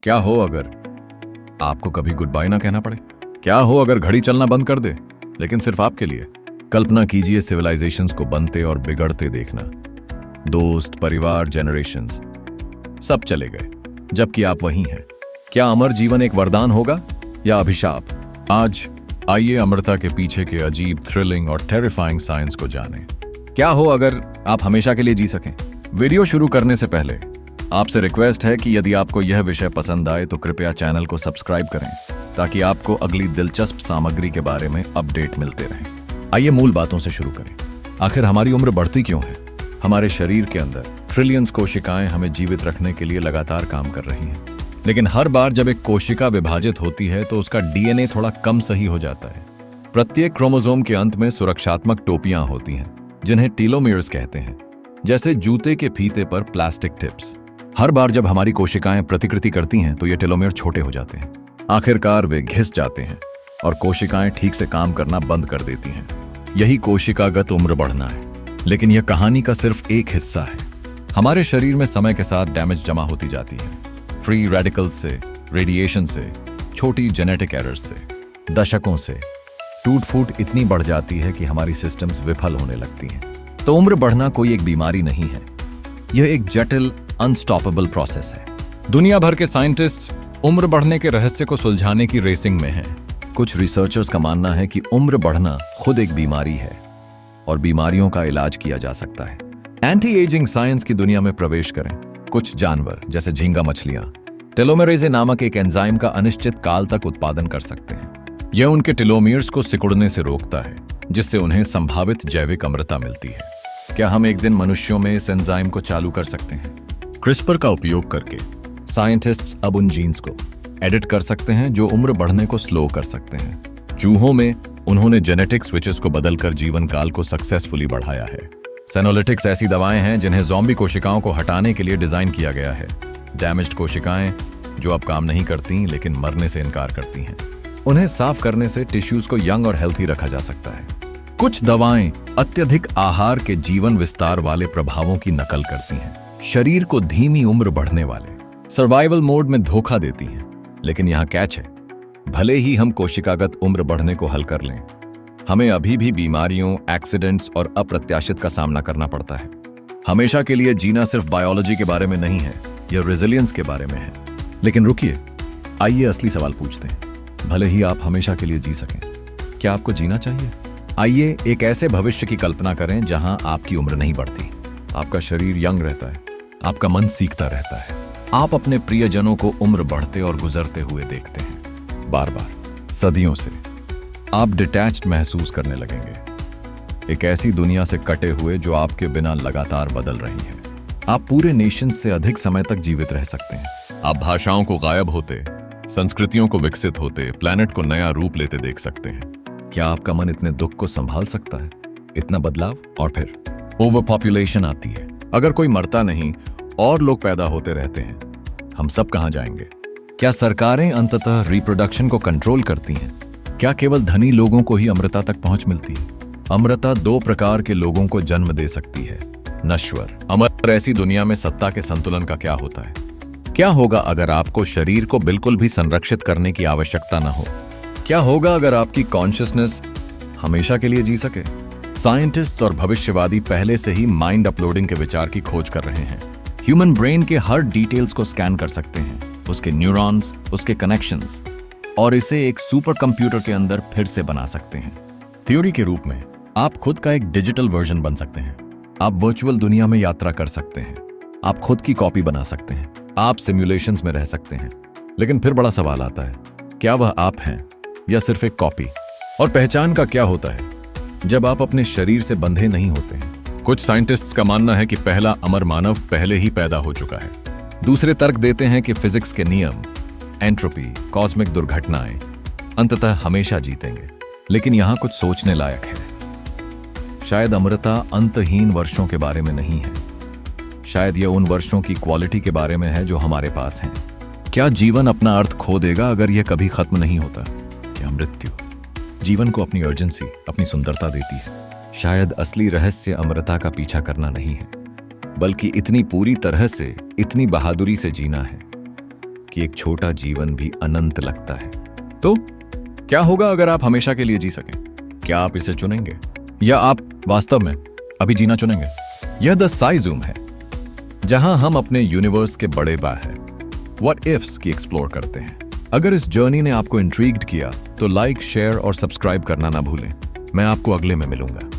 क्या हो अगर आपको कभी गुड बाय ना कहना पड़े? क्या हो अगर घड़ी चलना बंद कर दे, लेकिन सिर्फ आपके लिए? कल्पना कीजिए सिविलाइजेशंस को बनते और बिगड़ते देखना। दोस्त, परिवार, जनरेशंस सब चले गए, जबकि आप वहीं हैं। क्या अमर जीवन एक वरदान होगा या अभिशाप? आज आइए अमरता के पीछे के अजीब, थ्रिलिंग और टेरिफाइंग साइंस को जानें। क्या हो अगर आप हमेशा के लिए जी सकें? वीडियो शुरू करने से पहले आपसे रिक्वेस्ट है कि यदि आपको यह विषय पसंद आए तो कृपया चैनल को सब्सक्राइब करें, ताकि आपको अगली दिलचस्प सामग्री के बारे में अपडेट मिलते रहें। आइए मूल बातों से शुरू करें। आखिर हमारी उम्र बढ़ती क्यों है? हमारे शरीर के अंदर ट्रिलियंस कोशिकाएं हमें जीवित रखने के लिए लगातार काम कर रही हैं, लेकिन हर बार जब एक कोशिका विभाजित होती है तो उसका डीएनए थोड़ा कम सही हो जाता है। प्रत्येक क्रोमोसोम के अंत में सुरक्षात्मक टोपियां होती हैं, जिन्हें टीलोमेयर्स कहते हैं, जैसे जूते के फीते पर प्लास्टिक टिप्स। हर बार जब हमारी कोशिकाएं प्रतिकृति करती हैं तो ये टेलोमेयर छोटे हो जाते हैं। आखिरकार वे घिस जाते हैं और कोशिकाएं ठीक से काम करना बंद कर देती हैं। यही कोशिकागत उम्र बढ़ना है। लेकिन यह कहानी का सिर्फ एक हिस्सा है। हमारे शरीर में समय के साथ डैमेज जमा होती जाती है। फ्री रेडिकल्स से, रेडिएशन से, छोटी जेनेटिक एरर्स से, दशकों से टूट फूट इतनी बढ़ जाती है कि हमारी सिस्टम्स विफल होने लगती हैं। तो उम्र बढ़ना कोई एक बीमारी नहीं है, यह एक जटिल, अनस्टॉपेबल प्रोसेस है। दुनिया भर के साइंटिस्ट्स उम्र बढ़ने के रहस्य को सुलझाने की रेसिंग में हैं। कुछ रिसर्चर्स का मानना है कि उम्र बढ़ना खुद एक बीमारी है और बीमारियों का इलाज किया जा सकता है। एंटी एजिंग साइंस की दुनिया में प्रवेश करें। कुछ जानवर, जैसे झींगा मछलियां, टेलोमेरेज नामक एक एंजाइम का अनिश्चित काल तक उत्पादन कर सकते हैं। यह उनके टेलोमियर्स को सिकुड़ने से रोकता है, जिससे उन्हें संभावित जैविक अमरता मिलती है। क्या हम एक दिन मनुष्यों में इस एंजाइम को चालू कर सकते हैं? क्रिस्पर का उपयोग करके साइंटिस्ट्स अब उन जीन्स को एडिट कर सकते हैं जो उम्र बढ़ने को स्लो कर सकते हैं। चूहों में उन्होंने जेनेटिक स्विचेस को बदलकर जीवन काल को सक्सेसफुली बढ़ाया है। सेनोलिटिक्स ऐसी दवाएं हैं जिन्हें ज़ॉम्बी कोशिकाओं को हटाने के लिए डिजाइन किया गया है। डैमेज्ड कोशिकाएं जो अब काम नहीं करती लेकिन मरने से इनकार करती हैं, उन्हें साफ करने से टिश्यूज को यंग और हेल्थी रखा जा सकता है। कुछ दवाएं अत्यधिक आहार के जीवन विस्तार वाले प्रभावों की नकल करती हैं। शरीर को धीमी उम्र बढ़ने वाले सर्वाइवल मोड में धोखा देती हैं। लेकिन यहां कैच है, भले ही हम कोशिकागत उम्र बढ़ने को हल कर लें, हमें अभी भी बीमारियों, एक्सीडेंट्स और अप्रत्याशित का सामना करना पड़ता है। हमेशा के लिए जीना सिर्फ बायोलॉजी के बारे में नहीं है, यह रेजिलियंस के बारे में है। लेकिन रुकिए, आइए असली सवाल पूछते हैं। भले ही आप हमेशा के लिए जी सकें, क्या आपको जीना चाहिए? आइए एक ऐसे भविष्य की कल्पना करें जहां आपकी उम्र नहीं बढ़ती, आपका शरीर यंग रहता है, आपका मन सीखता रहता है। आप अपने प्रियजनों को उम्र बढ़ते और गुजरते हुए देखते हैं, बार बार, सदियों से। आप डिटैच्ड महसूस करने लगेंगे, एक ऐसी दुनिया से कटे हुए जो आपके बिना लगातार बदल रही है। आप पूरे नेशन से अधिक समय तक जीवित रह सकते हैं। आप भाषाओं को गायब होते, संस्कृतियों को विकसित होते, प्लेनेट को नया रूप लेते देख सकते हैं। क्या आपका मन इतने दुख को संभाल सकता है? इतना बदलाव? और फिर ओवर पॉपुलेशन आती है। अगर कोई मरता नहीं और लोग पैदा होते रहते हैं, हम सब कहां जाएंगे? क्या सरकारें अंततः रिप्रोडक्शन को कंट्रोल करती हैं? क्या केवल धनी लोगों को ही अमरता तक पहुंच मिलती है? अमरता दो प्रकार के लोगों को जन्म दे सकती है, नश्वर, अमर। ऐसी दुनिया में सत्ता के संतुलन का क्या होता है? क्या होगा अगर आपको शरीर को बिल्कुल भी संरक्षित करने की आवश्यकता न हो? क्या होगा अगर आपकी कॉन्शियसनेस हमेशा के लिए जी सके? साइंटिस्ट और भविष्यवादी पहले से ही माइंड अपलोडिंग के विचार की खोज कर रहे हैं। ह्यूमन ब्रेन के हर डिटेल्स को स्कैन कर सकते हैं, उसके न्यूरॉन्स, उसके कनेक्शंस, और इसे एक सुपर कंप्यूटर के अंदर फिर से बना सकते हैं। थ्योरी के रूप में आप खुद का एक डिजिटल वर्जन बन सकते हैं। आप वर्चुअल दुनिया में यात्रा कर सकते हैं। आप खुद की कॉपी बना सकते हैं। आप सिमुलेशंस में रह सकते हैं। लेकिन फिर बड़ा सवाल आता है, क्या वह आप हैं या सिर्फ एक कॉपी? और पहचान का क्या होता है जब आप अपने शरीर से बंधे नहीं होते हैं? कुछ साइंटिस्ट्स का मानना है कि पहला अमर मानव पहले ही पैदा हो चुका है। दूसरे तर्क देते हैं कि फिजिक्स के नियम, एंट्रोपी, कॉस्मिक दुर्घटनाएं अंततः हमेशा जीतेंगे। लेकिन यहां कुछ सोचने लायक है। शायद अमरता अंतहीन वर्षों के बारे में नहीं है। शायद यह उन वर्षों की क्वालिटी के बारे में है जो हमारे पास हैं। क्या जीवन अपना अर्थ खो देगा अगर यह कभी खत्म नहीं होता? क्या मृत्यु जीवन को अपनी अर्जेंसी, अपनी सुंदरता देती है? शायद असली रहस्य अमरता का पीछा करना नहीं है, बल्कि इतनी पूरी तरह से, इतनी बहादुरी से जीना है कि एक छोटा जीवन भी अनंत लगता है। तो क्या होगा अगर आप हमेशा के लिए जी सकें? क्या आप इसे चुनेंगे या आप वास्तव में अभी जीना चुनेंगे? यह द साई जूम है, जहां हम अपने यूनिवर्स के बड़े बाहर व्हाट इफ्स की एक्सप्लोर करते हैं। अगर इस जर्नी ने आपको इंट्रीग्ड किया तो लाइक, शेयर और सब्सक्राइब करना ना भूलें। मैं आपको अगले में मिलूंगा।